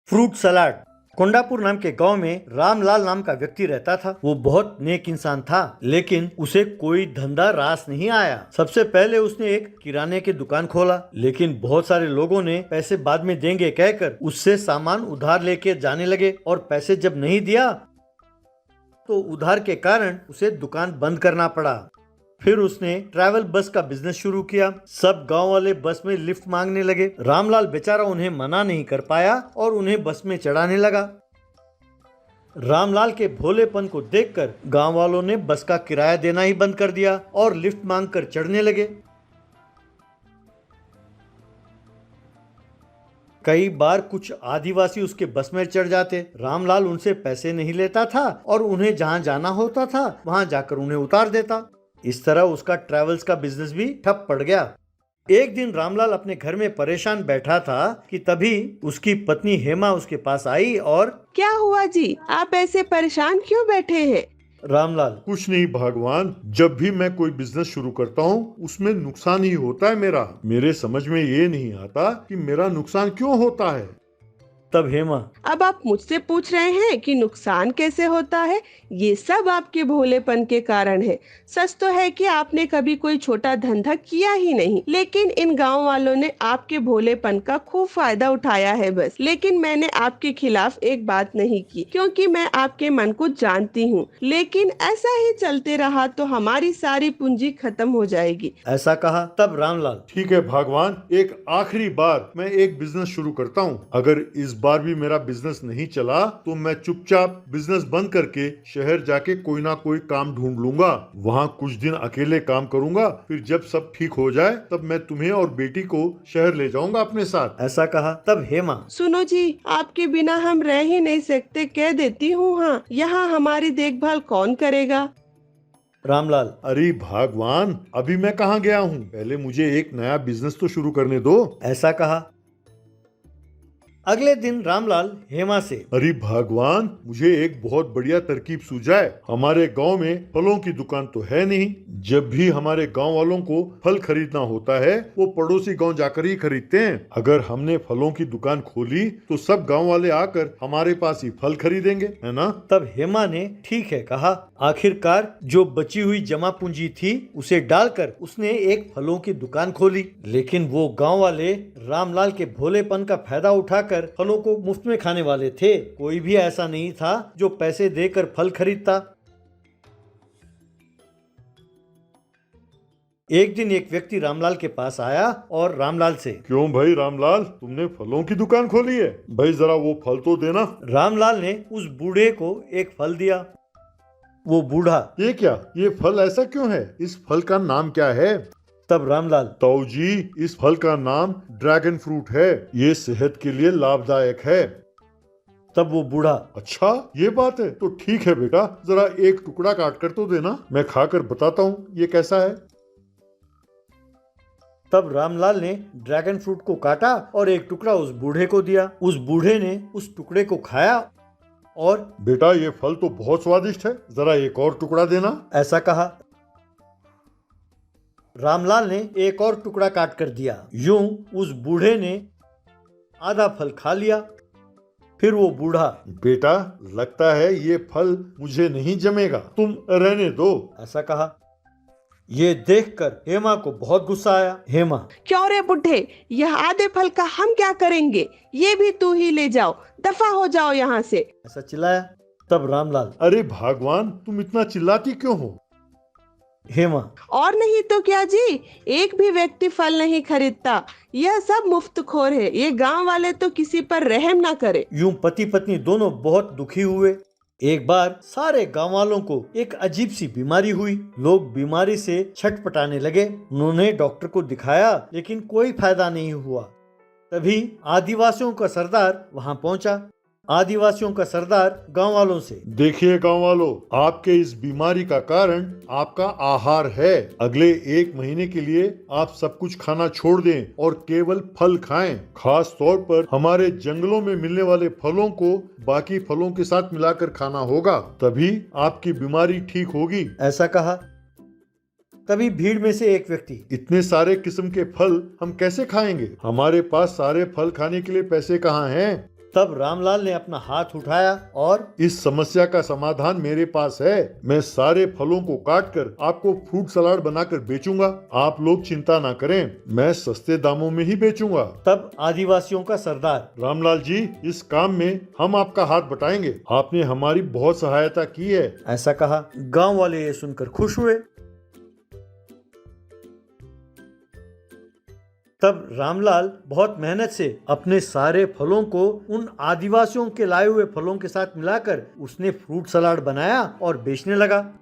Fruit salad. Kondapur नाम के गांव में रामलाल नाम का व्यक्ति रहता था। वो बहुत नेक इंसान था, लेकिन उसे कोई धंधा रास नहीं आया। सबसे पहले उसने एक किराने की दुकान खोला, लेकिन बहुत सारे लोगों ने पैसे बाद में देंगे कहकर उससे सामान उधार लेके जाने लगे और पैसे जब नहीं दिया तो उधार के कारण उसे दुकान बंद करना पड़ा। फिर उसने ट्रैवल बस का बिजनेस शुरू किया। सब गांव वाले बस में लिफ्ट मांगने लगे। रामलाल बेचारा उन्हें मना नहीं कर पाया और उन्हें बस में चढ़ाने लगा। रामलाल के भोलेपन को देखकर गांव वालों ने बस का किराया देना ही बंद कर दिया और लिफ्ट मांगकर चढ़ने लगे। कई बार कुछ आदिवासी उसके बस में चढ़ जाते। रामलाल उनसे पैसे नहीं लेता था और उन्हें जहां जाना होता था वहां जाकर उन्हें उतार देता। इस तरह उसका ट्रैवल्स का बिजनेस भी ठप पड़ गया। एक दिन रामलाल अपने घर में परेशान बैठा था कि तभी उसकी पत्नी हेमा उसके पास आई और क्या हुआ जी, आप ऐसे परेशान क्यों बैठे हैं? रामलाल, कुछ नहीं भगवान, जब भी मैं कोई बिजनेस शुरू करता हूँ उसमें नुकसान ही होता है मेरा। मेरे समझ में ये नहीं आता कि मेरा नुकसान क्यों होता है। तब हेमा, अब आप मुझसे पूछ रहे हैं कि नुकसान कैसे होता है? ये सब आपके भोलेपन के कारण है। सच तो है कि आपने कभी कोई छोटा धंधा किया ही नहीं, लेकिन इन गांव वालों ने आपके भोलेपन का खूब फायदा उठाया है बस। लेकिन मैंने आपके खिलाफ एक बात नहीं की, क्योंकि मैं आपके मन को जानती हूँ। लेकिन ऐसा ही चलते रहा तो हमारी सारी पूंजी खत्म हो जाएगी। ऐसा कहा। तब रामलाल, ठीक है भगवान, एक आखिरी बार मैं एक बिजनेस शुरू करता हूँ। अगर इस बार भी मेरा बिजनेस नहीं चला तो मैं चुपचाप बिजनेस बंद करके शहर जाके कोई ना कोई काम ढूंढ लूंगा। वहाँ कुछ दिन अकेले काम करूंगा, फिर जब सब ठीक हो जाए तब मैं तुम्हें और बेटी को शहर ले जाऊंगा अपने साथ। ऐसा कहा। तब हेमा, सुनो जी, आपके बिना हम रह ही नहीं सकते, कह देती हूँ। हाँ, यहाँ हमारी देखभाल कौन करेगा? रामलाल, अरे भगवान, अभी मैं कहाँ गया हूँ, पहले मुझे एक नया बिजनेस तो शुरू करने दो। ऐसा कहा। अगले दिन रामलाल हेमा से, अरे भगवान, मुझे एक बहुत बढ़िया तरकीब सूझा है। हमारे गांव में फलों की दुकान तो है नहीं। जब भी हमारे गांव वालों को फल खरीदना होता है वो पड़ोसी गांव जाकर ही खरीदते हैं। अगर हमने फलों की दुकान खोली तो सब गांव वाले आकर हमारे पास ही फल खरीदेंगे, है ना? तब हेमा ने ठीक है कहा। आखिरकार जो बची हुई जमा पूंजी थी उसे डालकर उसने एक फलों की दुकान खोली। लेकिन वो गांव वाले रामलाल के भोलेपन का फायदा उठाकर फलों को मुफ्त में खाने वाले थे। कोई भी ऐसा नहीं था जो पैसे देकर फल खरीदता। एक दिन एक व्यक्ति रामलाल के पास आया और रामलाल से, क्यों भाई रामलाल, तुमने फलों की दुकान खोली है? भाई जरा वो फल तो देना। रामलाल ने उस बूढ़े को एक फल दिया। वो बूढ़ा, ये क्या, ये फल ऐसा क्यों है? इस फल का नाम क्या है? तब रामलाल, ताऊ जी, इस फल का नाम ड्रैगन फ्रूट है। ये सेहत के लिए लाभदायक है। तब वो बूढ़ा, अच्छा ये बात है, तो ठीक है बेटा, जरा एक टुकड़ा काट कर तो देना, मैं खाकर बताता हूँ ये कैसा है। तब रामलाल ने ड्रैगन फ्रूट को काटा और एक टुकड़ा उस बूढ़े को दिया। उस बूढ़े ने उस टुकड़े को खाया और, बेटा ये फल तो बहुत स्वादिष्ट है, जरा एक और टुकड़ा देना। ऐसा कहा। रामलाल ने एक और टुकड़ा काट कर दिया। यूं उस बूढ़े ने आधा फल खा लिया। फिर वो बूढ़ा, बेटा लगता है ये फल मुझे नहीं जमेगा, तुम रहने दो। ऐसा कहा। ये देखकर हेमा को बहुत गुस्सा आया। हेमा, क्यों रे बुढ़े, यह आधे फल का हम क्या करेंगे? ये भी तू ही ले जाओ, दफा हो जाओ यहाँ से। ऐसा चिल्लाया। तब रामलाल, अरे भगवान, तुम इतना चिल्लाती क्यों हो? हेमा, और नहीं तो क्या जी, एक भी व्यक्ति फल नहीं खरीदता। यह सब मुफ्तखोर है। ये गांव वाले तो किसी पर रहम ना करे। यूं पति पत्नी दोनों बहुत दुखी हुए। एक बार सारे गांव वालों को एक अजीब सी बीमारी हुई। लोग बीमारी से छटपटाने लगे। उन्होंने डॉक्टर को दिखाया, लेकिन कोई फायदा नहीं हुआ। तभी आदिवासियों का सरदार वहां पहुंचा। आदिवासियों का सरदार गांव वालों से, देखिए गांव वालों, आपके इस बीमारी का कारण आपका आहार है। अगले 1 महीने के लिए आप सब कुछ खाना छोड़ दें और केवल फल खाएं। खास तौर पर हमारे जंगलों में मिलने वाले फलों को बाकी फलों के साथ मिलाकर खाना होगा, तभी आपकी बीमारी ठीक होगी। ऐसा कहा। तभी भीड़ में से एक व्यक्ति, इतने सारे किस्म के फल हम कैसे खाएंगे? हमारे पास सारे फल खाने के लिए पैसे कहाँ हैं? तब रामलाल ने अपना हाथ उठाया और इस समस्या का समाधान मेरे पास है। मैं सारे फलों को काट कर आपको फ्रूट सलाद बनाकर बेचूंगा। आप लोग चिंता ना करें, मैं सस्ते दामों में ही बेचूंगा। तब आदिवासियों का सरदार, रामलाल जी, इस काम में हम आपका हाथ बटाएंगे। आपने हमारी बहुत सहायता की है। ऐसा कहा। गांव वाले ये सुनकर खुश हुए। तब रामलाल बहुत मेहनत से अपने सारे फलों को उन आदिवासियों के लाए हुए फलों के साथ मिलाकर उसने फ्रूट सलाद बनाया और बेचने लगा।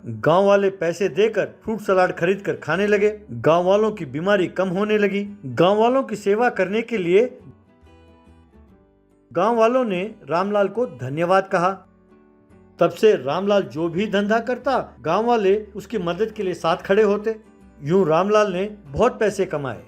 गांव वाले पैसे देकर फ्रूट सलाद खरीद कर खाने लगे। गांव वालों की बीमारी कम होने लगी। गांव वालों की सेवा करने के लिए गांव वालों ने रामलाल को धन्यवाद कहा। तब से रामलाल जो भी धंधा करता, गांव वाले उसकी मदद के लिए साथ खड़े होते। यूं रामलाल ने बहुत पैसे कमाए।